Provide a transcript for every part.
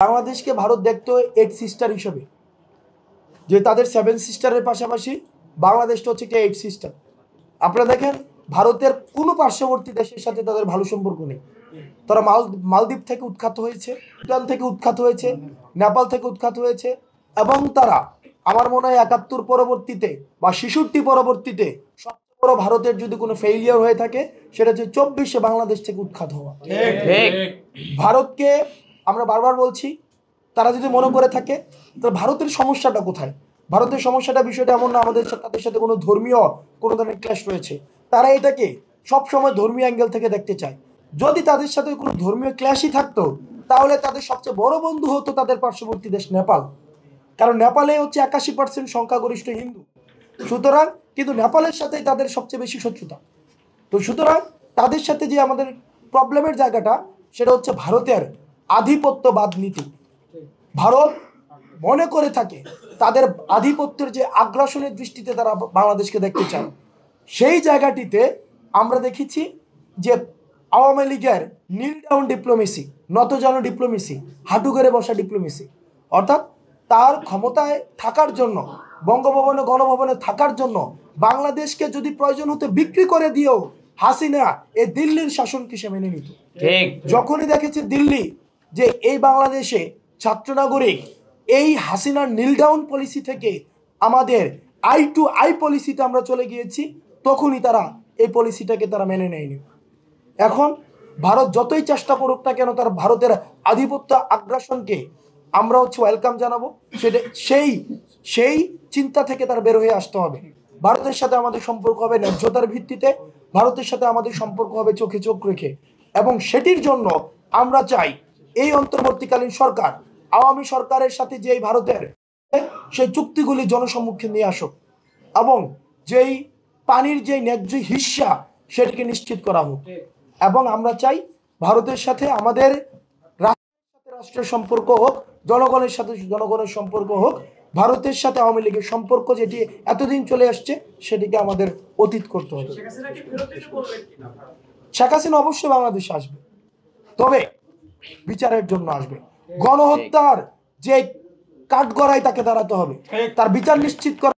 বাংলাদেশকে ভারত দেখতো 8 সিস্টার হিসেবে, যে তাদের 7 সিস্টারের পাশাপাশি বাংলাদেশটা হচ্ছে একটা 8 সিস্টার। আপনারা দেখেন ভারতের কোনো পার্শ্ববর্তী দেশের সাথে তাদের ভালো সম্পর্ক নেই। তারা মালদ্বীপ থেকে উৎখাত হয়েছে, ভুটান থেকে উৎখাত হয়েছে, নেপাল থেকে উৎখাত হয়েছে, এবং তারা আমার মনে হয় 71 পরবর্তীতে বা 66 পরবর্তীতে সবচেয়ে বড় ভারতের যদি কোনো ফেইলিয়ার হয়ে থাকে সেটা হচ্ছে 24-এ বাংলাদেশ থেকে উৎখাত হওয়া। ভারতকে আমরা বারবার বলছি, তারা যদি মনে করে থাকে তাহলে ভারতের সমস্যাটা কোথায়? ভারতের সমস্যাটা বিষয়টা এমন না আমাদের তাদের সাথে কোনো ধর্মীয় কোনো ধরনের ক্ল্যাশ রয়েছে। তারা এটাকে সবসময় ধর্মীয় অ্যাঙ্গেল থেকে দেখতে চায়। যদি তাদের সাথে কোনো ধর্মীয় ক্ল্যাশই থাকতো তাহলে তাদের সবচেয়ে বড় বন্ধু হতো তাদের পার্শ্ববর্তী দেশ নেপাল, কারণ নেপালে হচ্ছে 81% সংখ্যাগরিষ্ঠ হিন্দু। সুতরাং কিন্তু নেপালের সাথে তাদের সবচেয়ে বেশি শত্রুতা। তো সুতরাং তাদের সাথে যে আমাদের প্রবলেমের জায়গাটা সেটা হচ্ছে ভারতের আধিপত্যবাদ নীতি। ভারত মনে করে থাকে তাদের আধিপত্যের যে আগ্রাসনের দৃষ্টিতে তারা বাংলাদেশকে দেখতে চায়। সেই জায়গাটিতে আমরা দেখেছি যে আওয়ামী লীগের নীল ডাউন ডিপ্লোমেসি, নতজানু ডিপ্লোমেসি, হাঁটু গেড়ে বসা ডিপ্লোমেসি, অর্থাৎ তার ক্ষমতায় থাকার জন্য, বঙ্গভবনে গণভবনে থাকার জন্য বাংলাদেশকে যদি প্রয়োজন হতে বিক্রি করে দিয়েও হাসিনা এই দিল্লির শাসনকে সে মেনে নিত। যখনই দেখেছে দিল্লি যে এই বাংলাদেশে ছাত্র নাগরিক এই হাসিনার নীল ডাউন পলিসি থেকে আমাদের আই টু আই পলিসিতে আমরা চলে গিয়েছি, তখনই তারা এই পলিসিটাকে তারা মেনে নেয়নি। এখন ভারত যতই চেষ্টা করুক না কেন তার ভারতের আধিপত্য আগ্রাসনকে আমরা হচ্ছে ওয়েলকাম জানাবো। সেটা সেই চিন্তা থেকে তার বের হয়ে আসতে হবে। ভারতের সাথে আমাদের সম্পর্ক হবে ন্যায্যতার ভিত্তিতে, ভারতের সাথে আমাদের সম্পর্ক হবে চোখে চোখ রেখে, এবং সেটির জন্য আমরা চাই এই অন্তর্বর্তীকালীন সরকার আওয়ামী সরকারের সাথে যেই ভারতের সেই চুক্তিগুলি জনসম্মুখে নিয়ে আসুক, এবং যেই পানির যে ন্যায্য হিস্সা সেটিকে নিশ্চিত করা হোক। এবং আমরা চাই ভারতের সাথে আমাদের রাষ্ট্রের সম্পর্ক হোক, জনগণের সাথে জনগণের সম্পর্ক হোক। ভারতের সাথে আওয়ামী লীগের সম্পর্ক যেটি এতদিন চলে আসছে সেটিকে আমাদের অতীত করতে হবে। শেখ হাসিনা অবশ্যই বাংলাদেশে আসবে, তবে বিচারের জন্য আসবে। গণহত্যার যে কাঠগড়ায় তাকে দাঁড়াতে হবে, তার বিচার নিশ্চিত করা।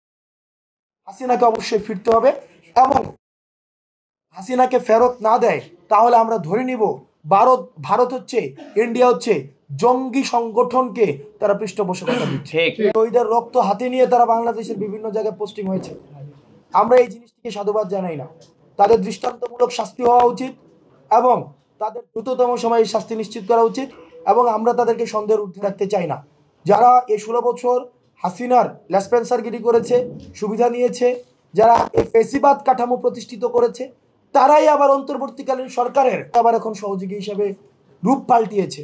হাসিনাকে অবশ্যই ফিরতে হবে, এবং হাসিনাকে ফেরত না দেয় তাহলে আমরা ধরে নিব ভারত হচ্ছে, ইন্ডিয়া হচ্ছে জঙ্গি সংগঠনকে তারা পৃষ্ঠপোষকতা দিচ্ছে। শহীদের রক্ত হাতে নিয়ে তারা বাংলাদেশের বিভিন্ন জায়গায় পোস্টিং হয়েছে। আমরা এই জিনিসটিকে সাধুবাদ জানাই না। তাদের দৃষ্টান্তমূলক শাস্তি হওয়া উচিত, এবং তাদের দ্রুততম সময়ে শাস্তি নিশ্চিত করা উচিত, এবং আমরা তাদেরকে সন্দেহের ঊর্ধ্বে রাখতে চাই না। যারা এই 16 বছর হাসিনার লেসপেন্সারগিরি করেছে, সুবিধা নিয়েছে, যারা এই ফেসিবাদ কাঠামো প্রতিষ্ঠিত করেছে, তারাই আবার অন্তর্বর্তীকালীন সরকারের আবার এখন সহযোগী হিসেবে রূপ পাল্টিয়েছে।